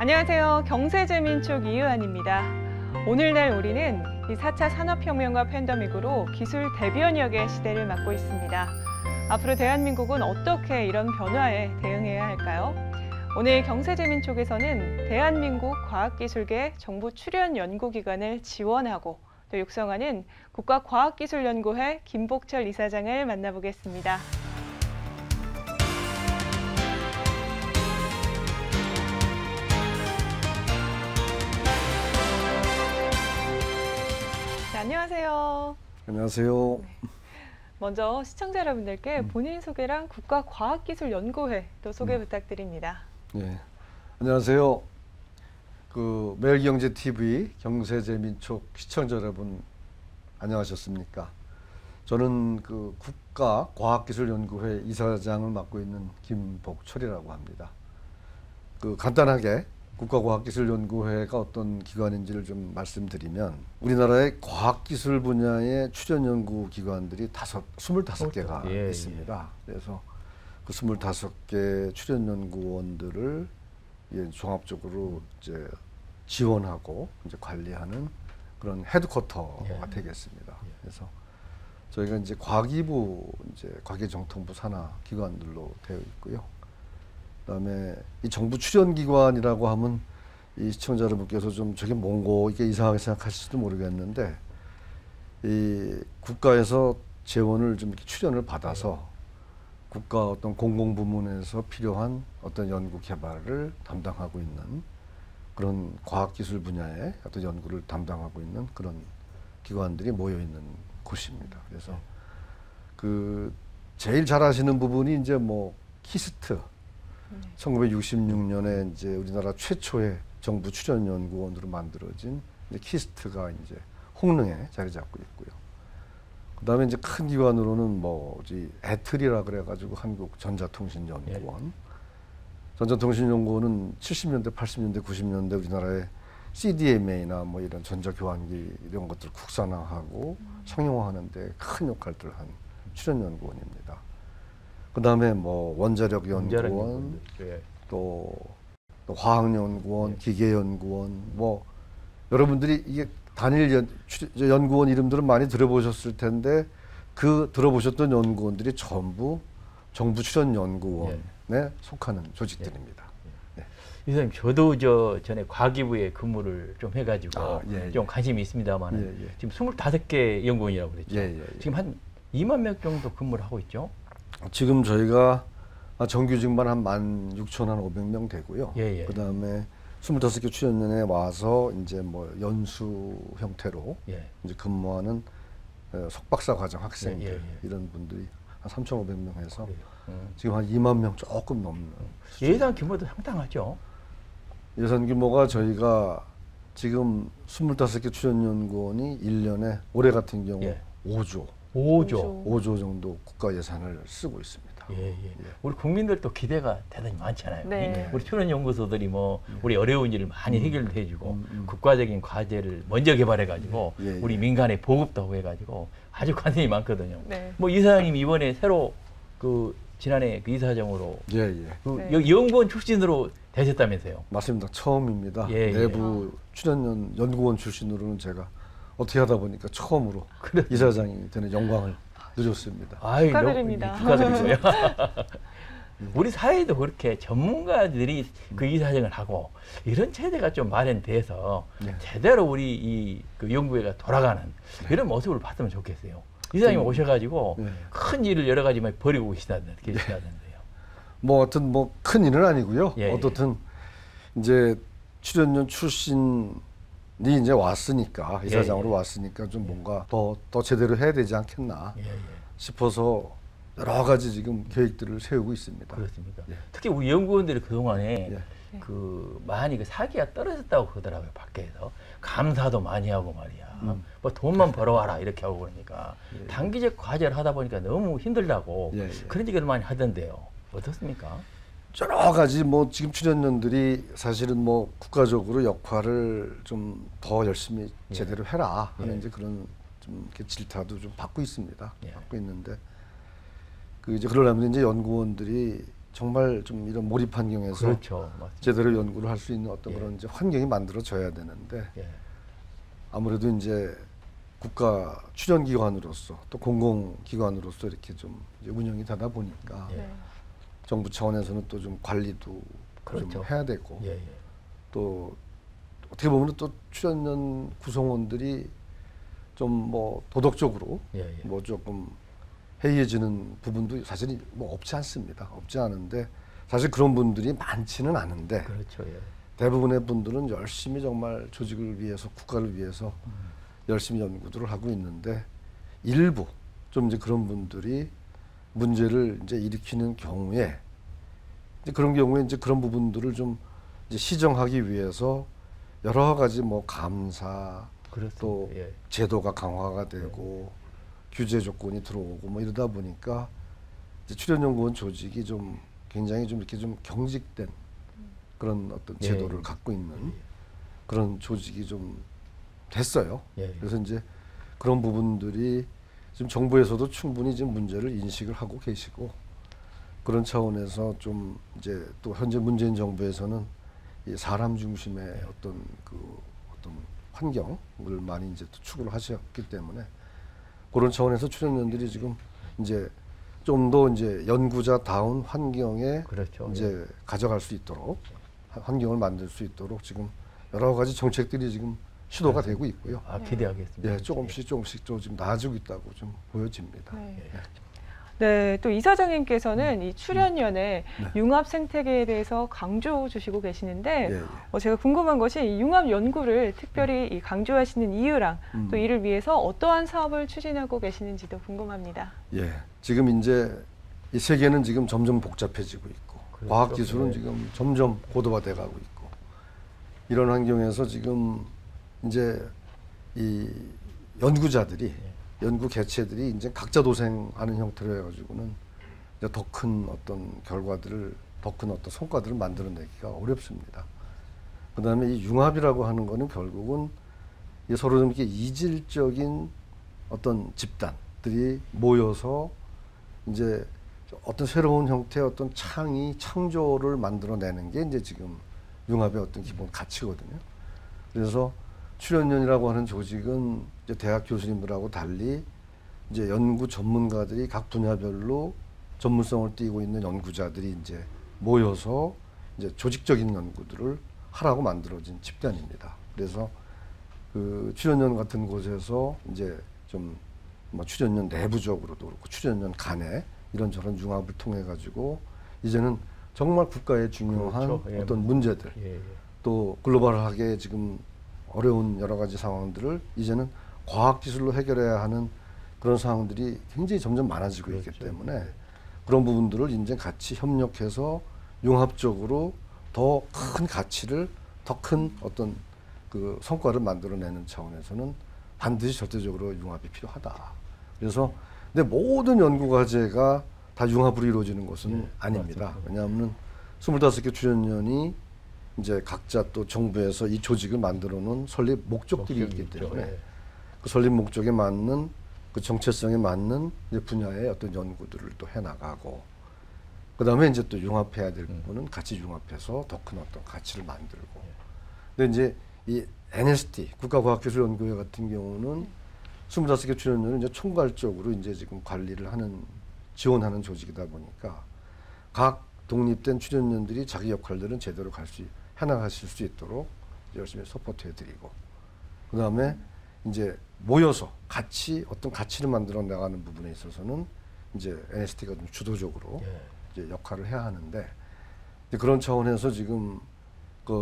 안녕하세요. 경제재민촉 이유한입니다. 오늘날 우리는 이 4차 산업혁명과 팬데믹으로 기술 대변혁의 시대를 맞고 있습니다. 앞으로 대한민국은 어떻게 이런 변화에 대응해야 할까요? 오늘 경제재민촉에서는 대한민국 과학기술계 정부 출연 연구기관을 지원하고 또 육성하는 국가과학기술연구회 김복철 이사장을 만나보겠습니다. 네, 안녕하세요. 안녕하세요. 네. 먼저 시청자 여러분들께 본인 소개랑 국가과학기술연구회 또 소개 부탁드립니다. 네, 안녕하세요. 매일경제TV 경제재민촉 시청자 여러분 안녕하셨습니까? 저는 국가과학기술연구회 이사장을 맡고 있는 김복철이라고 합니다. 간단하게 국가과학기술연구회가 어떤 기관인지를 좀 말씀드리면 우리나라의 과학기술 분야의 출연연구기관들이 25개가 있습니다. 그래서 그 25개 출연연구원들을 종합적으로 이제 지원하고 이제 관리하는 그런 헤드쿼터가 되겠습니다. 그래서 저희가 이제 과기부, 이제 과기정통부 산하 기관들로 되어 있고요. 그다음에 이 정부 출연기관이라고 하면 이 시청자 여러분께서 좀 저게 뭔고 이게 이상하게 생각하실지도 모르겠는데 이 국가에서 재원을 좀 이렇게 출연을 받아서 국가 어떤 공공부문에서 필요한 어떤 연구 개발을 담당하고 있는 그런 과학기술 분야의 어떤 연구를 담당하고 있는 그런 기관들이 모여 있는 곳입니다. 그래서 제일 잘 아시는 부분이 이제 키스트 1966년에 이제 우리나라 최초의 정부 출연연구원으로 만들어진 이제 키스트가 이제 홍릉에 자리 잡고 있고요. 그다음에 이제 큰 기관으로는 애틀이라 그래가지고 한국전자통신연구원. 전자통신연구원은 70년대, 80년대, 90년대 우리나라의 CDMA나 이런 전자교환기 이런 것들 국산화하고 상용화하는데 큰 역할들을 한 출연연구원입니다. 그다음에 원자력연구원, 또 화학연구원, 기계연구원, 여러분들이 이게 단일 연구원 이름들은 많이 들어보셨을 텐데 들어보셨던 연구원들이 전부 정부 출연연구원에 속하는 조직들입니다. 이사님, 저도 전에 과기부에 근무를 좀 해가지고 좀 관심이 있습니다만 지금 25개 연구원이라고 그랬죠. 지금 한 2만 명 정도 근무를 하고 있죠. 지금 저희가 정규직만 한 16,500명 되고요. 그다음에 25개 출연연에 와서 이제 연수 형태로 이제 근무하는 석박사 과정 학생들 이런 분들이 한 3,500명 해서 지금 한 2만 명 조금 넘는 예산 규모도 상당하죠. 예산 규모가 저희가 지금 25개 출연연구원이 1년에 올해 같은 경우 5조 정도 국가 예산을 쓰고 있습니다. 우리 국민들도 기대가 대단히 많잖아요. 우리 출연연구소들이 우리 어려운 일을 많이 해결해주고 국가적인 과제를 먼저 개발해가지고 우리 민간에 보급도 하고 해가지고 아주 관심이 많거든요. 이사장님 이번에 새로 지난해 이사장으로 여기 연구원 출신으로 되셨다면서요? 맞습니다. 처음입니다. 내부 연구원 출신으로는 제가 어떻게 하다 보니까 처음으로 이사장이 되는 영광을 누렸습니다. 축하드립니다. 축하드리고요. 우리 사회도 그렇게 전문가들이 이사장을 하고 이런 체제가 좀 마련돼서 제대로 우리 연구회가 돌아가는 이런 모습을 봤으면 좋겠어요. 이사장님 오셔가지고 큰 일을 여러 가지 벌이고 계시다던데요. 하여튼 큰 일은 아니고요. 어떻든 이제 출연연 출신이 이제 왔으니까 이사장으로 왔으니까 좀 뭔가 더 제대로 해야 되지 않겠나 싶어서 여러 가지 지금 계획들을 세우고 있습니다. 그렇습니까? 특히 우리 연구원들이 그동안에 많이 사기가 떨어졌다고 그러더라고요. 밖에서 감사도 많이 하고 말이야. 돈만 벌어와라 이렇게 하고 그러니까 단기적 과제를 하다 보니까 너무 힘들다고 그런 얘기를 많이 하던데요. 어떻습니까? 여러 가지 지금 출연연들이 사실은 국가적으로 역할을 좀 더 열심히 제대로 해라 하는 이제 그런 좀 이렇게 질타도 좀 받고 있습니다. 받고 있는데 이제 그러려면 이제 연구원들이 정말 좀 이런 몰입 환경에서 그렇죠. 제대로 연구를 할 수 있는 어떤 예. 그런 이제 환경이 만들어져야 되는데 예. 아무래도 이제 국가 출연기관으로서 또 공공기관으로서 이렇게 좀 이제 운영이 되다 보니까 네. 정부 차원에서는 또 좀 관리도 그렇죠. 좀 해야 되고 예, 예. 또 어떻게 보면 또 출연연 구성원들이 좀 뭐 도덕적으로 예, 예. 뭐 조금 해이해지는 부분도 사실 뭐 없지 않습니다. 없지 않은데 사실 그런 분들이 많지는 않은데 그렇죠. 예. 대부분의 분들은 열심히 정말 조직을 위해서 국가를 위해서 열심히 연구들을 하고 있는데 일부 좀 이제 그런 분들이 문제를 이제 일으키는 경우에 이제 그런 경우에 이제 그런 부분들을 좀 이제 시정하기 위해서 여러 가지 뭐 감사 그렇습니다. 또 예. 제도가 강화가 되고 규제 조건이 들어오고 뭐 이러다 보니까 이제 출연연구원 조직이 좀 굉장히 좀 이렇게 좀 경직된 그런 어떤 제도를 예. 갖고 있는 그런 조직이 좀 됐어요. 예. 그래서 이제 그런 부분들이 지금 정부에서도 충분히 지금 문제를 인식을 하고 계시고 그런 차원에서 좀 이제 또 현재 문재인 정부에서는 이 사람 중심의 어떤 환경을 많이 이제 또 추구를 하셨기 때문에 그런 차원에서 출연연들이 지금 이제 좀 더 이제 연구자다운 환경에 그렇죠. 이제 예. 가져갈 수 있도록 환경을 만들 수 있도록 지금 여러 가지 정책들이 지금 시도가 되고 있고요. 아, 기대하겠습니다. 예, 조금씩 좀 지금 나아지고 있다고 좀 보여집니다. 네. 예. 네, 또 이사장님께서는 이 출연연의 네. 융합 생태계에 대해서 강조 주시고 계시는데 예, 예. 제가 궁금한 것이 이 융합 연구를 특별히 이 강조하시는 이유랑 또 이를 위해서 어떠한 사업을 추진하고 계시는지도 궁금합니다. 예, 지금 이제 이 세계는 지금 점점 복잡해지고 있고 그렇죠. 과학 기술은 네. 지금 점점 고도화돼 가고 있고 이런 환경에서 지금 이제 이 연구자들이 연구 개체들이 이제 각자 도생하는 형태로 해가지고는 더 큰 어떤 결과들을 더 큰 어떤 성과들을 만들어내기가 어렵습니다. 그다음에 이 융합이라고 하는 거는 결국은 이 서로 좀 이렇게 이질적인 어떤 집단들이 모여서 이제 어떤 새로운 형태의 어떤 창조를 만들어내는 게 이제 지금 융합의 어떤 기본 가치거든요. 그래서 출연연이라고 하는 조직은 이제 대학 교수님들하고 달리 이제 연구 전문가들이 각 분야별로 전문성을 띠고 있는 연구자들이 이제 모여서 이제 조직적인 연구들을 하라고 만들어진 집단입니다. 그래서 그 출연연 같은 곳에서 이제 좀 뭐 출연연 내부적으로도 그렇고 출연연 간에 이런저런 융합을 통해 가지고 이제는 정말 국가의 중요한 그렇죠. 예, 어떤 문제들 예. 또 글로벌하게 지금 어려운 여러 가지 상황들을 이제는 과학 기술로 해결해야 하는 그런 상황들이 굉장히 점점 많아지고 그렇죠. 있기 때문에 그런 부분들을 이제 같이 협력해서 융합적으로 더 큰 가치를 더 큰 어떤 그 성과를 만들어내는 차원에서는 반드시 절대적으로 융합이 필요하다. 그래서 근데 모든 연구 과제가 다 융합으로 이루어지는 것은 아닙니다. 맞아요. 왜냐하면 25개 출연연이 이제 각자 또 정부에서 이 조직을 만들어 놓은 설립 목적들이 있기 때문에 예. 그 설립 목적에 맞는 그 정체성에 맞는 이제 분야의 어떤 연구들을 또 해나가고 그 다음에 이제 또 융합해야 될 부분은 같이 융합해서 더 큰 어떤 가치를 만들고 근데 이제 이 NST 국가과학기술연구회 같은 경우는 25개 출연연을 이제 총괄적으로 이제 지금 관리를 하는 지원하는 조직이다 보니까 각 독립된 출연연들이 자기 역할들은 제대로 해나가실 수 있도록 열심히 서포트해드리고 그 다음에 이제 모여서 같이 어떤 가치를 만들어 나가는 부분에 있어서는 이제 NST가 좀 주도적으로 이제 역할을 해야 하는데 이제 그런 차원에서 지금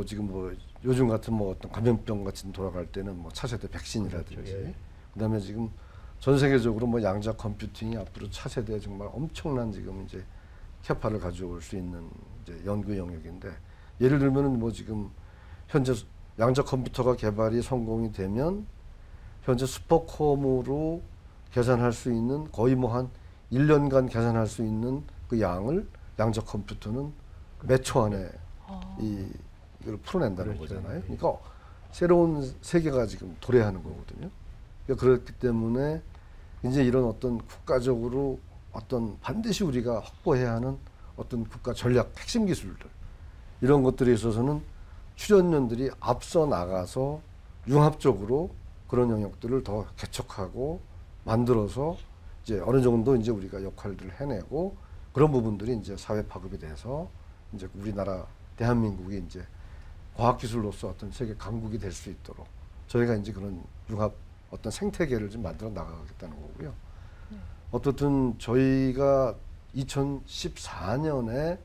지금 뭐 요즘 같은 뭐 어떤 감염병 같은 돌아갈 때는 뭐 차세대 백신이라든지 그렇죠. 그다음에 지금 전 세계적으로 뭐 양자 컴퓨팅이 앞으로 차세대에 정말 엄청난 지금 이제 캐파를 가져올 수 있는 이제 연구 영역인데 예를 들면은 뭐 지금 현재 양자 컴퓨터가 개발이 성공이 되면 현재 슈퍼컴으로 계산할 수 있는 거의 뭐 한 1년간 계산할 수 있는 그 양을 양자 컴퓨터는 몇 초 안에 이걸 풀어낸다는 그렇죠. 거잖아요. 그러니까 새로운 세계가 지금 도래하는 거거든요. 그러니까 그렇기 때문에 이제 이런 어떤 국가적으로 어떤 반드시 우리가 확보해야 하는 어떤 국가 전략 핵심 기술들 이런 것들에 있어서는 출연연들이 앞서 나가서 융합적으로 그런 영역들을 더 개척하고 만들어서 이제 어느 정도 이제 우리가 역할들을 해내고 그런 부분들이 이제 사회 파급이 돼서 이제 우리나라 대한민국이 이제 과학기술로서 어떤 세계 강국이 될 수 있도록 저희가 이제 그런 융합 어떤 생태계를 좀 만들어 나가겠다는 거고요. 어떻든 저희가 2014년에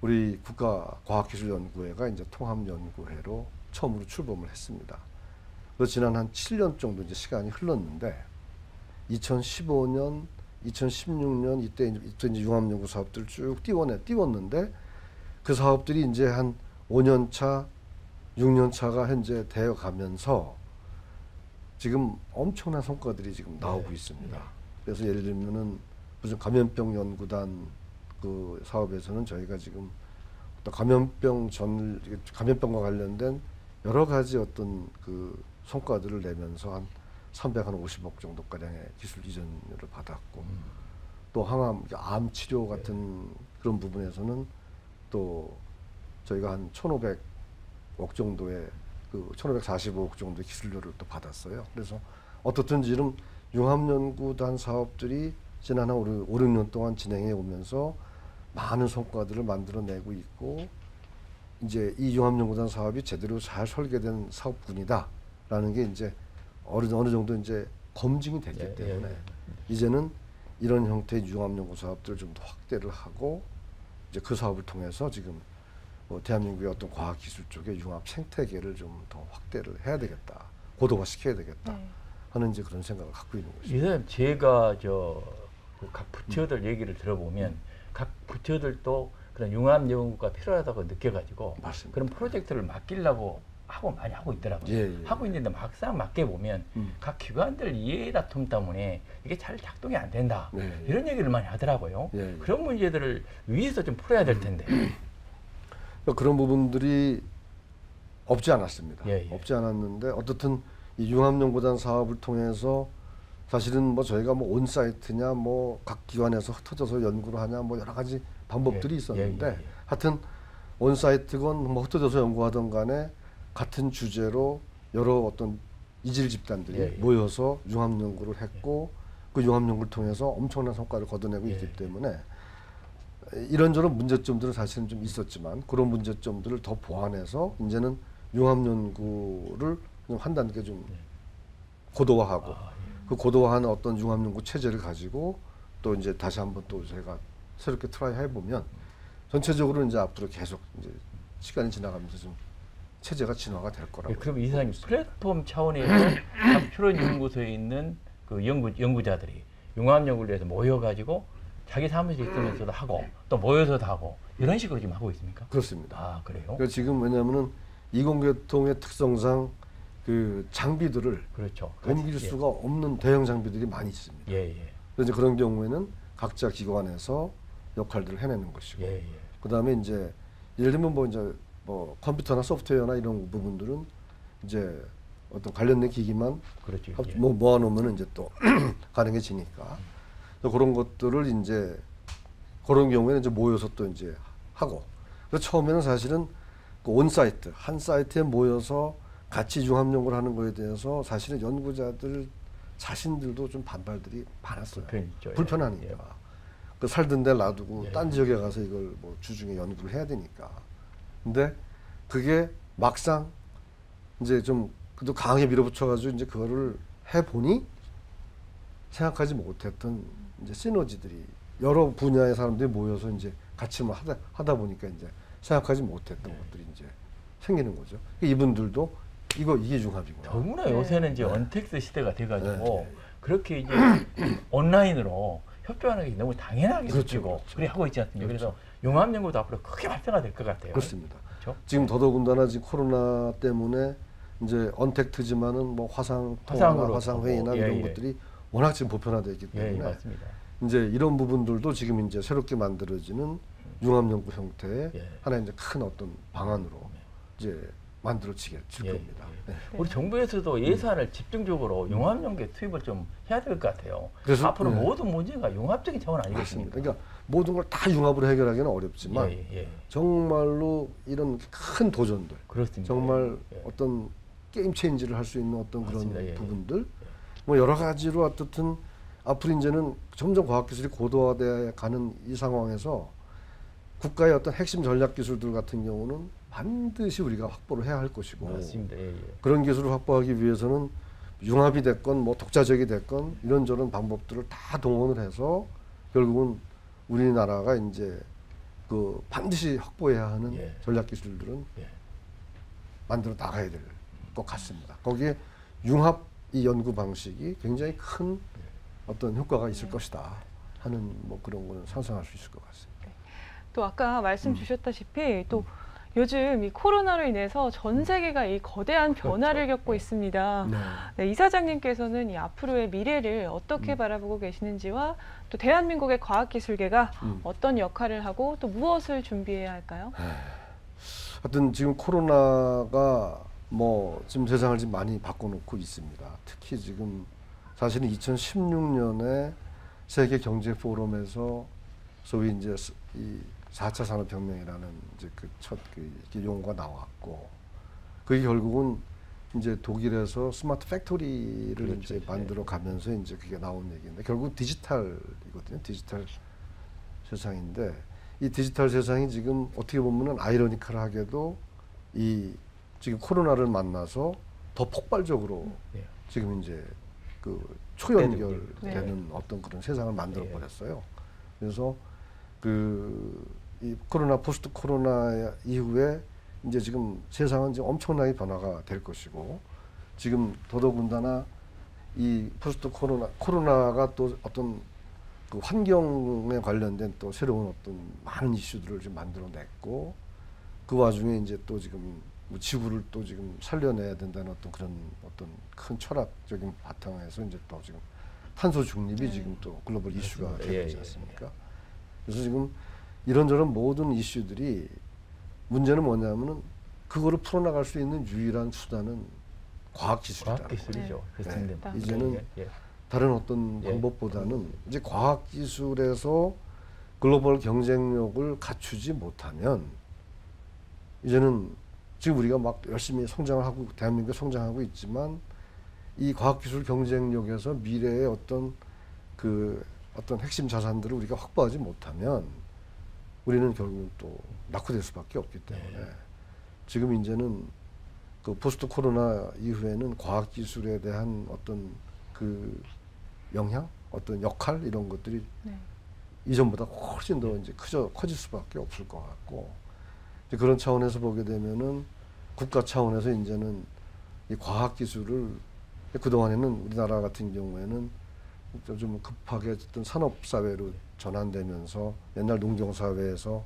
우리 국가과학기술연구회가 이제 통합연구회로 처음으로 출범을 했습니다. 그래서 지난 한 7년 정도 이제 시간이 흘렀는데 2015년, 2016년 이때 이제 융합연구 사업들을 쭉 띄웠는데 그 사업들이 이제 한 5년 차, 6년 차가 현재 되어 가면서 지금 엄청난 성과들이 지금 나오고 있습니다. 그래서 예를 들면은 무슨 감염병 연구단 그 사업에서는 저희가 지금 어떤 감염병과 관련된 여러 가지 어떤 그 성과들을 내면서 한 350억 정도 가량의 기술 이전료를 받았고 또 항암, 암 치료 같은 그런 부분에서는 또 저희가 한 1,500억 정도의 그 1,545억 정도의 기술료를 또 받았어요. 그래서 어떻든 지금 융합연구단 사업들이 지난 한 5, 6년 동안 진행해 오면서 많은 성과들을 만들어내고 있고 이제 이 융합연구단 사업이 제대로 잘 설계된 사업군이다라는 게 이제 어느 정도 이제 검증이 됐기 때문에 이제는 이런 형태의 융합연구 사업들을 좀 더 확대를 하고 이제 그 사업을 통해서 지금 대한민국의 어떤 과학기술 쪽의 융합 생태계를 좀 더 확대를 해야 되겠다, 고도화시켜야 되겠다 하는 이제 그런 생각을 갖고 있는 거죠. 이사님 제가 각 부처들 얘기를 들어보면 각 부처들도 그런 융합 연구가 필요하다고 느껴가지고 맞습니다. 그런 프로젝트를 맡기려고 많이 하고 있더라고요. 하고 있는데 막상 맡게 보면 각 기관들 이해 다툼 때문에 이게 잘 작동이 안 된다. 이런 얘기를 많이 하더라고요. 그런 문제들을 위에서 좀 풀어야 될 텐데. 그런 부분들이 없지 않았습니다. 없지 않았는데 어떻든 이 융합연구단 사업을 통해서 사실은 뭐 저희가 뭐 온사이트냐 뭐 각 기관에서 흩어져서 연구를 하냐 뭐 여러 가지 방법들이 있었는데 하여튼 온사이트건 뭐 흩어져서 연구하던 간에 같은 주제로 여러 어떤 이질 집단들이 모여서 융합연구를 했고 그 융합연구를 통해서 엄청난 성과를 거둬내고 있기 때문에 이런저런 문제점들은 사실은 좀 있었지만 그런 문제점들을 더 보완해서 이제는 융합연구를 한 단계 좀 고도화하고 그 고도화한 어떤 융합연구 체제를 가지고 또 이제 다시 한번 또 저희가 새롭게 트라이 해보면 전체적으로 이제 앞으로 계속 이제 시간이 지나가면서 좀 체제가 진화가 될 거라고. 그럼 이사님 플랫폼 차원에서 각 출연연구소에 있는 그 연구자들이 융합연구를 위해서 모여가지고 자기 사무실에 있으면서도 하고 또 모여서도 하고 이런 식으로 지금 하고 있습니까? 그렇습니다. 아 그래요? 그러니까 지금 왜냐하면은 이공계통의 특성상 그 장비들을 옮길 수가 없는 대형 장비들이 많이 있습니다. 그래서 그런 경우에는 각자 기관에서 역할들을 해내는 것이고, 그 다음에 이제 예를 들면 뭐 이제 뭐 컴퓨터나 소프트웨어나 이런 부분들은 이제 어떤 관련된 기기만 모아놓으면 이제 또 가능해지니까 그런 것들을 이제 그런 경우에는 이제 모여서 또 이제 하고. 그래서 처음에는 사실은 그 온사이트 한 사이트에 모여서 같이 융합연구를 하는 거에 대해서 사실은 연구자들 자신들도 좀 반발들이 많았어요. 불편하니까. 그 살던 데 놔두고 딴 지역에 가서 이걸 뭐 주중에 연구를 해야 되니까. 근데 그게 막상 이제 좀 그래도 강하게 밀어붙여가지고 이제 그거를 해보니 생각하지 못했던 이제 시너지들이 여러 분야의 사람들이 모여서 이제 같이 뭐 하다 보니까 이제 생각하지 못했던 것들이 이제 생기는 거죠. 이분들도 이게 융합이구나. 더구나 요새는 이제 언택트 시대가 돼가지고 그렇게 이제 온라인으로 협조하는 게 너무 당연하게 느끼고 그래 하고 있지 않습니까? 그래서 융합연구도 앞으로 크게 발전화될 것 같아요. 그렇습니다. 지금 더더군다나 지금 코로나 때문에 이제 언택트지만은 뭐 화상회의나 이런 것들이 워낙 지금 보편화되어 있기 때문에 이제 이런 부분들도 지금 이제 새롭게 만들어지는 융합연구 형태의 하나의 이제 큰 어떤 방안으로 이제 만들어질 겁니다. 네. 우리 정부에서도 예산을 집중적으로 융합연계 투입을 좀 해야 될 것 같아요. 그래서 앞으로 모든 문제가 융합적인 차원 아니겠습니까? 맞습니다. 그러니까 모든 걸 다 융합으로 해결하기는 어렵지만 정말로 이런 큰 도전들, 그렇습니다. 정말 어떤 게임 체인지를 할 수 있는 어떤 그런 부분들, 뭐 여러 가지로 어떻든 앞으로 이제는 점점 과학기술이 고도화돼 가는 이 상황에서 국가의 어떤 핵심 전략 기술들 같은 경우는 반드시 우리가 확보를 해야 할 것이고, 맞습니다. 그런 기술을 확보하기 위해서는 융합이 됐건 뭐 독자적이 됐건 이런저런 방법들을 다 동원을 해서 결국은 우리나라가 이제 그 반드시 확보해야 하는 전략 기술들은 만들어 나가야 될 것 같습니다. 거기에 융합 이 연구 방식이 굉장히 큰 어떤 효과가 있을 것이다 하는 뭐 그런 거는 상상할 수 있을 것 같습니다. 또 아까 말씀 주셨다시피 또 요즘 이 코로나로 인해서 전 세계가 이 거대한 변화를 겪고 있습니다. 네, 이사장님께서는 이 앞으로의 미래를 어떻게 바라보고 계시는지와 또 대한민국의 과학기술계가 어떤 역할을 하고 또 무엇을 준비해야 할까요? 하여튼 지금 코로나가 뭐 지금 세상을 지금 많이 바꿔놓고 있습니다. 특히 지금 사실은 2016년에 세계 경제 포럼에서 소위 이제 이 4차 산업혁명이라는 이제 그 첫 그 용어가 나왔고, 그게 결국은 이제 독일에서 스마트 팩토리를 이제 만들어 가면서 이제 그게 나온 얘기인데, 결국 디지털이거든요. 디지털 세상인데, 이 디지털 세상이 지금 어떻게 보면은 아이러니컬하게도 이 지금 코로나를 만나서 더 폭발적으로 지금 이제 그 초연결되는 어떤 그런 세상을 만들어 버렸어요. 그래서 이 코로나 포스트 코로나 이후에 이제 지금 세상은 이제 엄청나게 변화가 될 것이고, 지금 더더군다나 이 포스트 코로나가 또 어떤 그 환경에 관련된 또 새로운 어떤 많은 이슈들을 좀 만들어냈고, 그 와중에 이제 또 지금 지구를 또 지금 살려내야 된다는 어떤 그런 어떤 큰 철학적인 바탕에서 이제 또 지금 탄소 중립이 지금 또 글로벌 이슈가 되지 않습니까? 그래서 지금 이런저런 모든 이슈들이, 문제는 뭐냐면은 그거를 풀어나갈 수 있는 유일한 수단은 과학기술이다. 과학기술이죠. 이제는 다른 어떤 방법보다는 이제 과학기술에서 글로벌 경쟁력을 갖추지 못하면, 이제는 지금 우리가 막 열심히 성장을 하고 대한민국이 성장하고 있지만, 이 과학기술 경쟁력에서 미래의 어떤 어떤 핵심 자산들을 우리가 확보하지 못하면 우리는 결국은 또 낙후될 수밖에 없기 때문에 지금 이제는 그 포스트 코로나 이후에는 과학기술에 대한 어떤 그 영향, 어떤 역할 이런 것들이 이전보다 훨씬 더 이제 커질 수밖에 없을 것 같고, 이제 그런 차원에서 보게 되면은 국가 차원에서 이제는 이 과학기술을, 그동안에는 우리나라 같은 경우에는 좀 급하게 어떤 산업사회로 전환되면서, 옛날 농경사회에서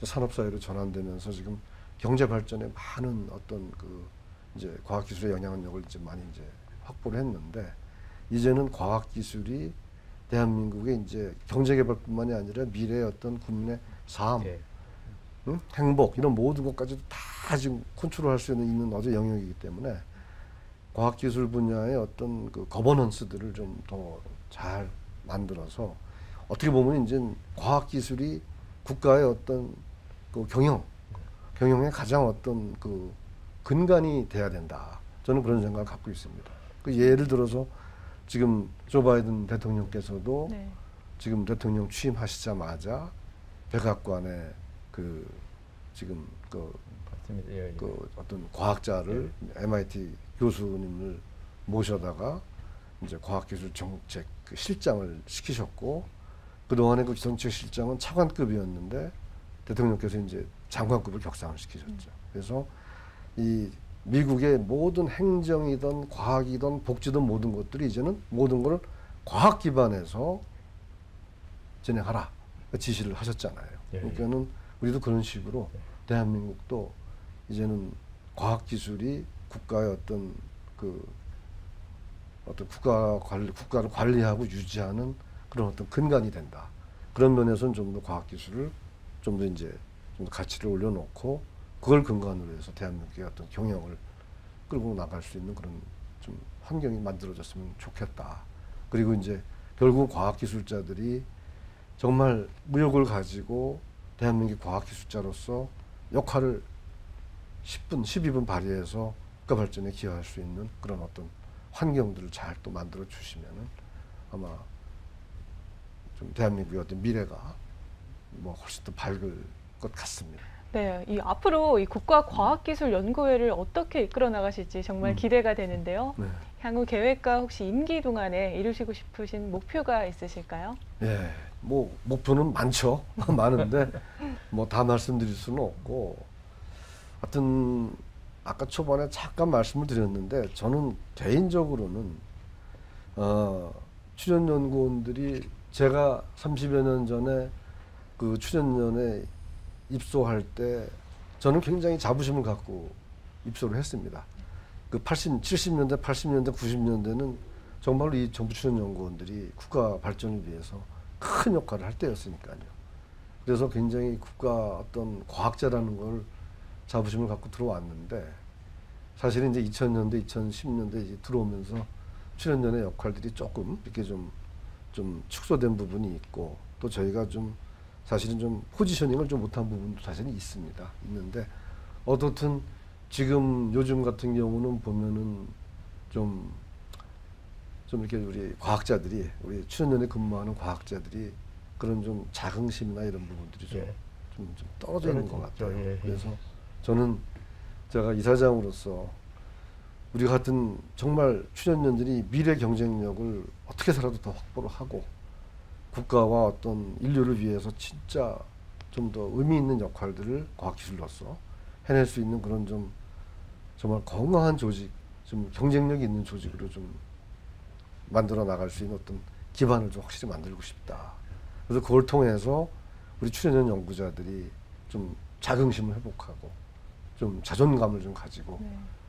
산업사회로 전환되면서 지금 경제 발전에 많은 어떤 이제 과학기술의 영향력을 이제 많이 이제 확보를 했는데, 이제는 과학기술이 대한민국의 이제 경제개발뿐만이 아니라 미래의 어떤 국민의 삶, 행복 이런 모든 것까지도 다 지금 컨트롤할 수 있는 어제 영역이기 때문에 과학기술 분야의 어떤 그 거버넌스들을 좀 더 잘 만들어서, 어떻게 보면 이제 과학기술이 국가의 어떤 그 경영의 가장 어떤 그 근간이 돼야 된다. 저는 그런 생각을 갖고 있습니다. 그 예를 들어서 지금 조 바이든 대통령께서도 지금 대통령 취임하시자마자 백악관에 지금 어떤 과학자를 MIT 교수님을 모셔다가 이제 과학기술 정책 그 실장을 시키셨고, 그동안에 그 정책 실장은 차관급이었는데 대통령께서 이제 장관급을 격상을 시키셨죠. 그래서 이 미국의 모든 행정이든 과학이든 복지든 모든 것들이 이제는 모든 걸 과학 기반에서 진행하라 지시를 하셨잖아요. 그러니까는 우리도 그런 식으로 대한민국도 이제는 과학기술이 국가의 어떤 국가를 관리하고 유지하는 그런 어떤 근간이 된다. 그런 면에서는 좀 더 과학기술을 좀 더 이제 좀 더 가치를 올려놓고 그걸 근간으로 해서 대한민국의 어떤 경영을 끌고 나갈 수 있는 그런 좀 환경이 만들어졌으면 좋겠다. 그리고 이제 결국 과학기술자들이 정말 무역을 가지고 대한민국 과학기술자로서 역할을 10분, 12분 발휘해서 국가 발전에 기여할 수 있는 그런 어떤 환경들을 잘 또 만들어 주시면은 아마 좀 대한민국의 어떤 미래가 뭐 훨씬 더 밝을 것 같습니다. 네, 이 앞으로 이 국가과학기술연구회를 어떻게 이끌어 나가실지 정말 기대가 되는데요. 네. 향후 계획과 혹시 임기 동안에 이루시고 싶으신 목표가 있으실까요? 예, 뭐 목표는 많죠. 많은데 뭐 다 말씀드릴 수는 없고, 하여튼 아까 초반에 잠깐 말씀을 드렸는데 저는 개인적으로는 출연연구원들이 제가 30여 년 전에 그 출연연에 입소할 때 저는 굉장히 자부심을 갖고 입소를 했습니다. 그 70년대, 80년대, 90년대는 정말로 이 정부 출연연구원들이 국가 발전을 위해서 큰 역할을 할 때였으니까요. 그래서 굉장히 국가 어떤 과학자라는 걸 자부심을 갖고 들어왔는데, 사실은 이제 2000년대, 2010년대 이제 들어오면서 출연연의 역할들이 조금 이렇게 좀 축소된 부분이 있고, 또 저희가 좀 사실은 좀 포지셔닝을 좀 못한 부분도 사실은 있는데, 어떻든 지금 요즘 같은 경우는 보면은 좀 이렇게 우리 과학자들이, 우리 출연연에 근무하는 과학자들이 그런 좀 자긍심이나 이런 부분들이 좀 떨어져 있는 것 같아요. 예. 그래서 저는 제가 이사장으로서 우리 같은 정말 출연연들이 미래 경쟁력을 어떻게 해서라도 더 확보를 하고 국가와 어떤 인류를 위해서 진짜 좀 더 의미 있는 역할들을 과학기술로서 해낼 수 있는 그런 좀 정말 건강한 조직, 좀 경쟁력이 있는 조직으로 좀 만들어 나갈 수 있는 어떤 기반을 좀 확실히 만들고 싶다. 그래서 그걸 통해서 우리 출연연 연구자들이 좀 자긍심을 회복하고 좀 자존감을 좀 가지고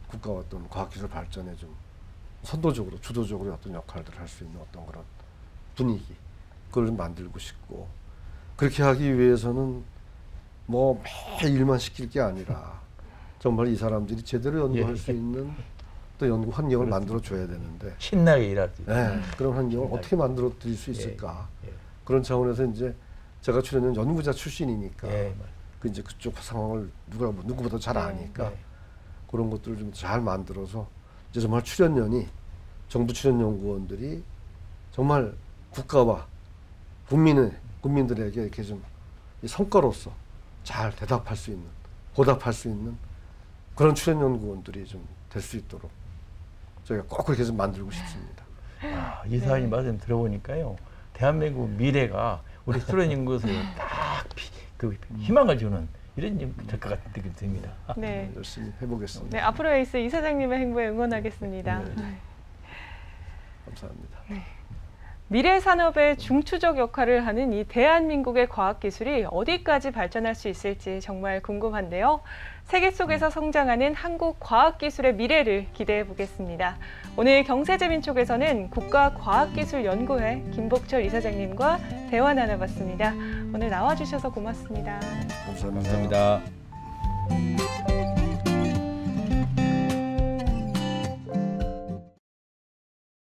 국가와 어떤 과학기술 발전에 좀 선도적으로, 주도적으로 어떤 역할들을 할 수 있는 어떤 그런 분위기, 그걸 좀 만들고 싶고, 그렇게 하기 위해서는 뭐 매일 일만 시킬 게 아니라 정말 이 사람들이 제대로 연구할 수 있는 또 연구 환경을 만들어 줘야 되는데, 신나게 일할 수 있는 그런 환경을 어떻게 만들어 드릴 수 있을까? 그런 차원에서 이제 제가 출연연 연구자 출신이니까 그 이제 그쪽 상황을 누구보다 잘 아니까 그런 것들을 좀 잘 만들어서 이제 정말 출연연이, 정부 출연연구원들이 정말 국가와 국민들에게 이렇게 좀 성과로서 잘 보답할 수 있는 그런 출연연구원들이 좀 될 수 있도록 저희가 꼭 그렇게 좀 만들고 싶습니다. 이사님 말씀 들어보니까요, 대한민국 미래가 우리 출연연구소에 딱 그 희망을 주는 이런 일 될 것 같은 느낌이 듭니다. 네. 열심히 해보겠습니다. 네, 앞으로의 에이스 이사장님의 행보에 응원하겠습니다. 감사합니다. 미래 산업의 중추적 역할을 하는 이 대한민국의 과학기술이 어디까지 발전할 수 있을지 정말 궁금한데요. 세계 속에서 성장하는 한국 과학기술의 미래를 기대해 보겠습니다. 오늘 경제재민촉에서는 국가과학기술연구회 김복철 이사장님과 대화 나눠봤습니다. 오늘 나와주셔서 고맙습니다. 감사합니다. 감사합니다.